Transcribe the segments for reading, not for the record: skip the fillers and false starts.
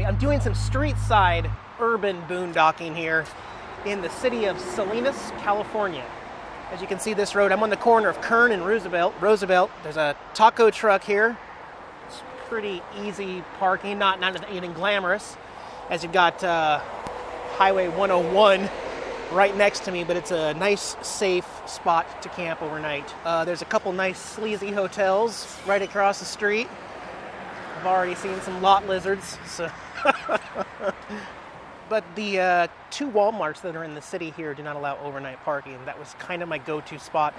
I'm doing some street side urban boondocking here in the city of Salinas, California. As you can see this road, I'm on the corner of Kern and Roosevelt. There's a taco truck here. It's pretty easy parking, not anything glamorous, as you've got Highway 101 right next to me, but it's a nice, safe spot to camp overnight. There's a couple nice sleazy hotels right across the street. I've already seen some lot lizards, so but the 2 Walmarts that are in the city here do not allow overnight parking. That was kind of my go-to spot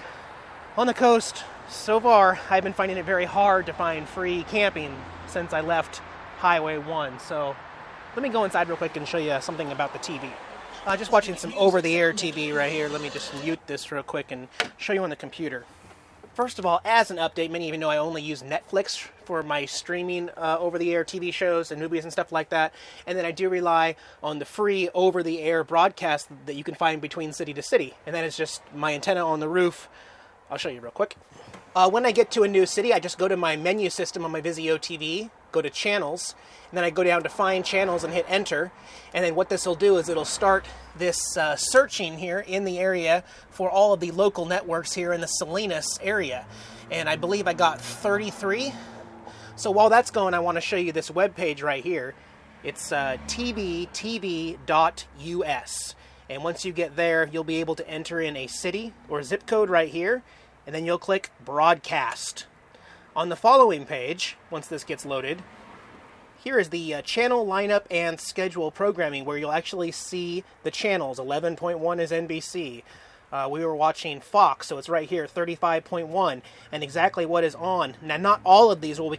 on the coast. So far, I've been finding it very hard to find free camping since I left Highway 1. So let me go inside real quick and show you something about the TV. Just watching some over-the-air TV right here. Let me just mute this real quick and show you on the computer. First of all, as an update, many of you know I only use Netflix for my streaming over-the-air TV shows and movies and stuff like that. And then I do rely on the free over-the-air broadcast that you can find between city to city. And that is just my antenna on the roof. I'll show you real quick. When I get to a new city, I just go to my menu system on my Vizio TV, go to Channels, and then I go down to Find Channels and hit Enter. And then what this will do is it'll start this searching here in the area for all of the local networks here in the Salinas area. And I believe I got 33. So while that's going, I want to show you this webpage right here. It's tvtv.us. And once you get there, you'll be able to enter in a city or zip code right here. And then you'll click Broadcast. On the following page, once this gets loaded, here is the channel lineup and schedule programming, where you'll actually see the channels. 11.1 is NBC. We were watching Fox, so it's right here, 35.1, and exactly what is on. Now, not all of these will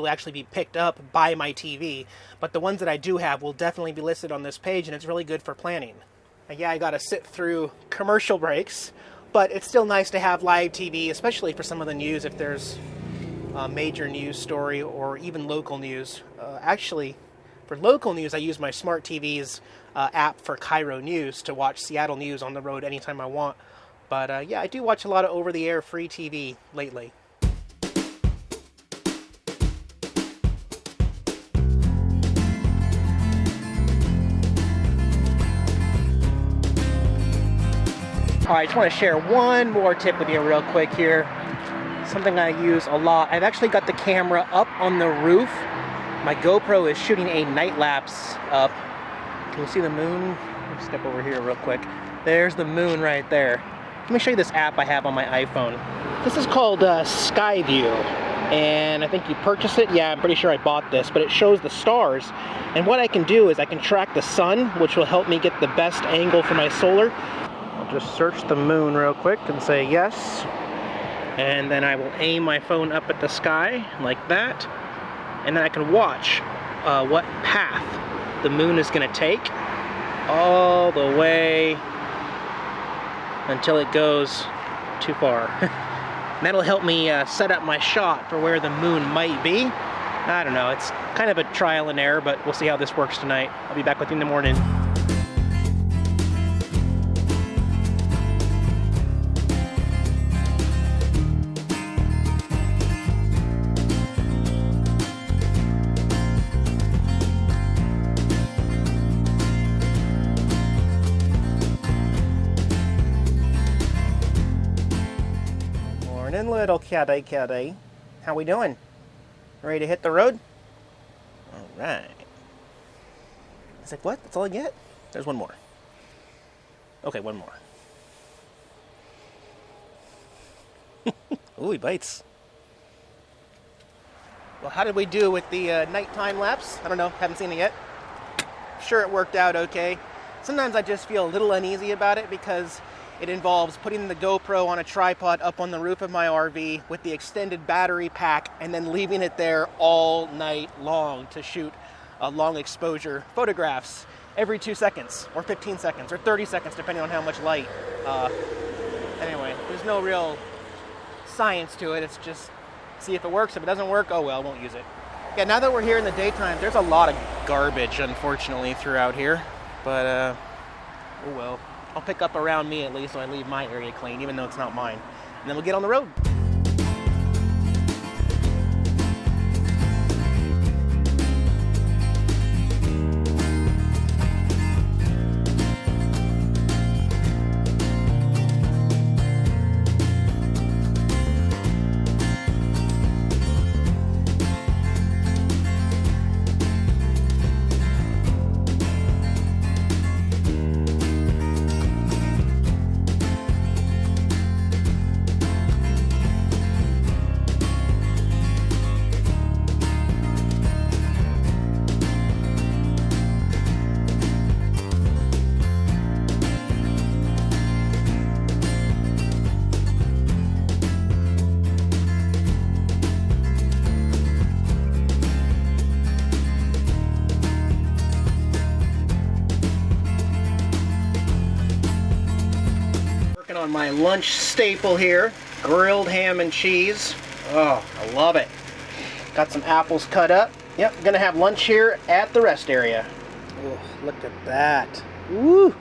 actually be picked up by my TV, but the ones that I do have will definitely be listed on this page, and it's really good for planning. And yeah, I got to sit through commercial breaks, but it's still nice to have live TV, especially for some of the news, if there's a major news story or even local news. Actually, for local news, I use my Smart TV's app for Cairo News to watch Seattle news on the road anytime I want. But yeah, I do watch a lot of over-the-air free TV lately. All right, I just want to share one more tip with you real quick here. Something I use a lot. I've actually got the camera up on the roof. My GoPro is shooting a night lapse up. Can you see the moon? Let me step over here real quick. There's the moon right there. Let me show you this app I have on my iPhone. This is called Skyview, and I think you purchase it. Yeah, I'm pretty sure I bought this, but it shows the stars. And what I can do is I can track the sun, which will help me get the best angle for my solar. I'll just search the moon real quick and say yes. And then I will aim my phone up at the sky like that. And then I can watch what path the moon is going to take all the way until it goes too far. That'll help me set up my shot for where the moon might be. I don't know, it's kind of a trial and error, but we'll see how this works tonight. I'll be back with you in the morning. Little caddy. How we doing? Ready to hit the road? Alright. It's like, what? That's all I get? There's one more. Okay, one more. Ooh, he bites. Well, how did we do with the night time lapse? I don't know, haven't seen it yet. Sure, it worked out okay. Sometimes I just feel a little uneasy about it because it involves putting the GoPro on a tripod up on the roof of my RV with the extended battery pack and then leaving it there all night long to shoot long exposure photographs every 2 seconds or 15 seconds or 30 seconds depending on how much light. Anyway, there's no real science to it. It's just see if it works. If it doesn't work, oh well, I won't use it. Yeah, now that we're here in the daytime, there's a lot of garbage, unfortunately, throughout here. But, oh well. I'll pick up around me at least so I leave my area clean, even though it's not mine. And then we'll get on the road. got my lunch staple here, grilled ham and cheese. Oh, I love it. Got some apples cut up. Yep, gonna have lunch here at the rest area. Oh, look at that. Woo!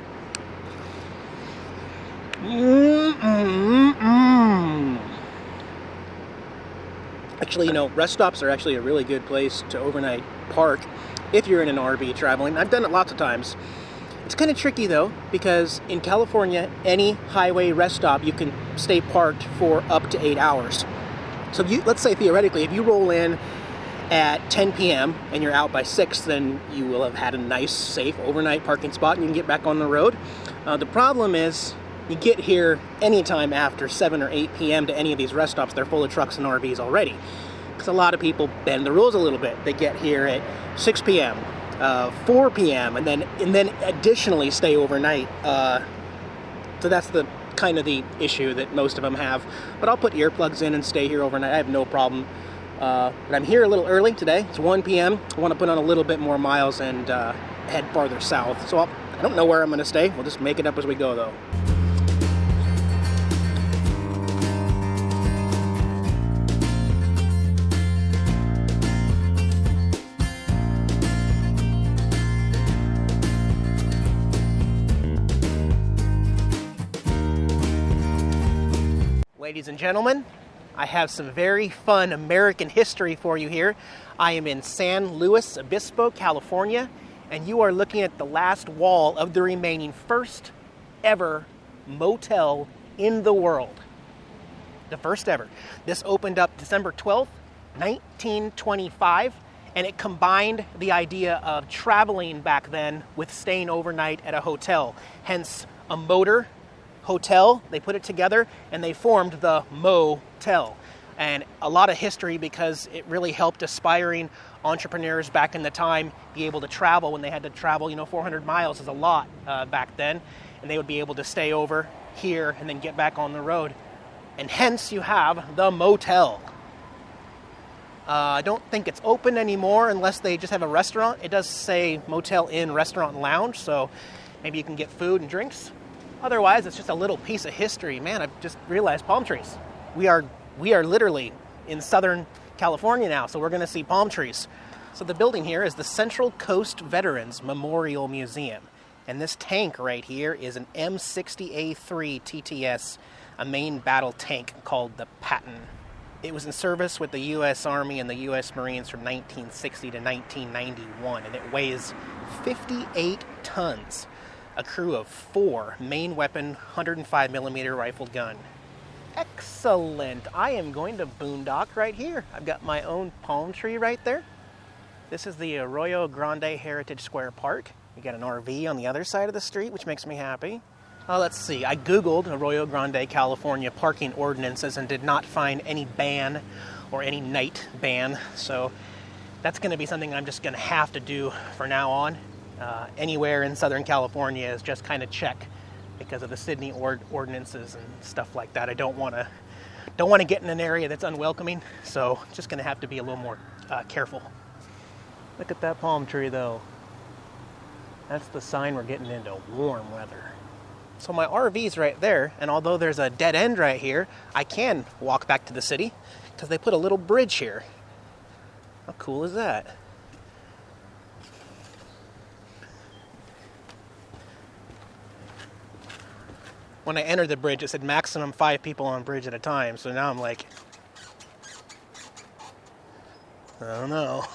Actually, you know, rest stops are actually a really good place to overnight park if you're in an RV traveling. I've done it lots of times. It's kind of tricky though, because in California, any highway rest stop, you can stay parked for up to 8 hours. So if you, let's say theoretically, if you roll in at 10 p.m. and you're out by 6, then you will have had a nice, safe overnight parking spot and you can get back on the road. The problem is, you get here anytime after 7 or 8 p.m. to any of these rest stops, they're full of trucks and RVs already. Because a lot of people bend the rules a little bit. They get here at 6 p.m., 4 p.m., and then additionally stay overnight. So that's the kind of the issue that most of them have. But I'll put earplugs in and stay here overnight. I have no problem. But I'm here a little early today. It's 1 p.m. I want to put on a little bit more miles and head farther south. So I don't know where I'm going to stay. We'll just make it up as we go, though. Ladies and gentlemen, I have some very fun American history for you here. I am in San Luis Obispo, California, and you are looking at the last wall of the remaining first ever motel in the world. The first ever. This opened up December 12th, 1925, and it combined the idea of traveling back then with staying overnight at a hotel, hence a motor hotel. They put it together and they formed the Motel. And a lot of history because it really helped aspiring entrepreneurs back in the time be able to travel when they had to travel, 400 miles is a lot back then. And they would be able to stay over here and then get back on the road. And hence you have the Motel. I don't think it's open anymore unless they just have a restaurant. It does say Motel Inn Restaurant and Lounge, so maybe you can get food and drinks. Otherwise, it's just a little piece of history. Man, I've just realized palm trees. We are literally in Southern California now, so we're going to see palm trees. So the building here is the Central Coast Veterans Memorial Museum. And this tank right here is an M60A3 TTS, a main battle tank called the Patton. It was in service with the U.S. Army and the U.S. Marines from 1960 to 1991, and it weighs 58 tons. A crew of 4 main weapon 105mm rifle gun. Excellent. I am going to boondock right here. I've got my own palm tree right there. This is the Arroyo Grande Heritage Square Park. You got an RV on the other side of the street, which makes me happy. Let's see. I Googled Arroyo Grande, California parking ordinances and did not find any ban or any night ban. So that's going to be something I'm just going to have to do for now on. Anywhere in Southern California is just kind of check because of the Sydney ordinances and stuff like that. I don't want to get in an area that's unwelcoming, so just going to have to be a little more careful. Look at that palm tree though. That's the sign we're getting into warm weather. So my RV's right there, and although there's a dead end right here, I can walk back to the city because they put a little bridge here. How cool is that? When I entered the bridge, it said maximum 5 people on bridge at a time. So now I'm like, I don't know.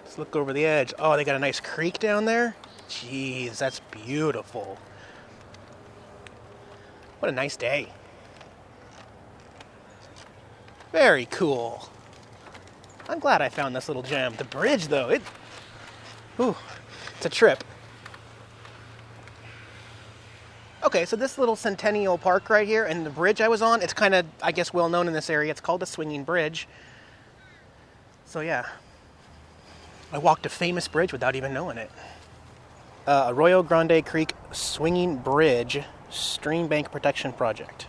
Let's look over the edge. Oh, they got a nice creek down there. Jeez, that's beautiful. What a nice day. Very cool. I'm glad I found this little gem. The bridge, though, it's a trip. Okay, so this little Centennial Park right here and the bridge I was on, it's kind of, I guess, well known in this area. It's called the Swinging Bridge. So yeah, I walked a famous bridge without even knowing it. Arroyo Grande Creek Swinging Bridge Stream Bank Protection Project.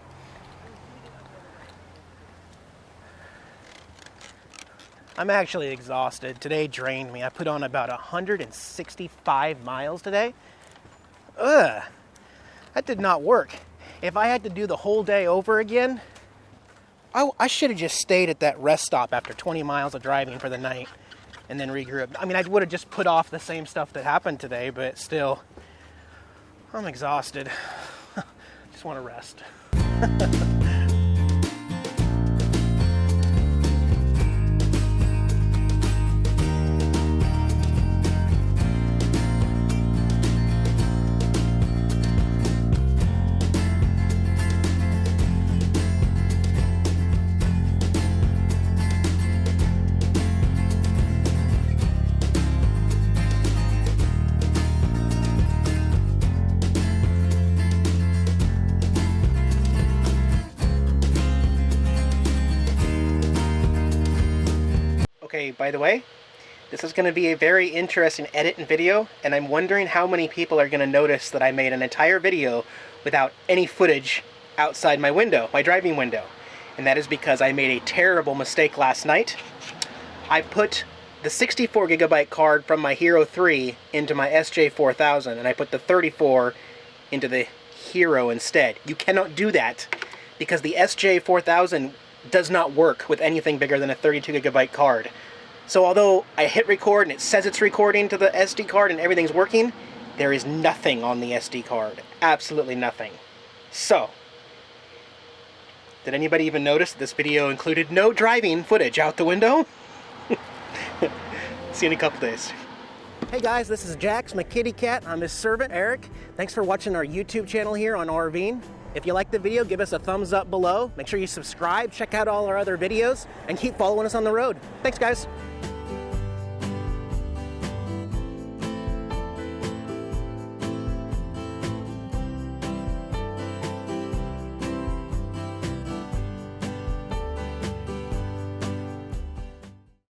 I'm actually exhausted. Today drained me. I put on about 165 miles today. Ugh, that did not work. If I had to do the whole day over again, I should have just stayed at that rest stop after 20 miles of driving for the night and then regroup. I mean, I would have just put off the same stuff that happened today, but still, I'm exhausted. Just want to rest. Okay, by the way, this is going to be a very interesting edit and video, and I'm wondering how many people are going to notice that I made an entire video without any footage outside my window, my driving window. And that is because I made a terrible mistake last night. I put the 64 gigabyte card from my Hero 3 into my SJ4000, and I put the 34 into the Hero instead. You cannot do that because the SJ4000 does not work with anything bigger than a 32 gigabyte card. So although I hit record and it says it's recording to the SD card and everything's working, there is nothing on the SD card. Absolutely nothing. So, did anybody even notice this video included no driving footage out the window? See you in a couple days. Hey guys, this is Jax, my kitty cat. I'm his servant, Eric. Thanks for watching our YouTube channel here on RVing. If you liked the video, give us a thumbs up below. Make sure you subscribe, check out all our other videos, and keep following us on the road. Thanks, guys.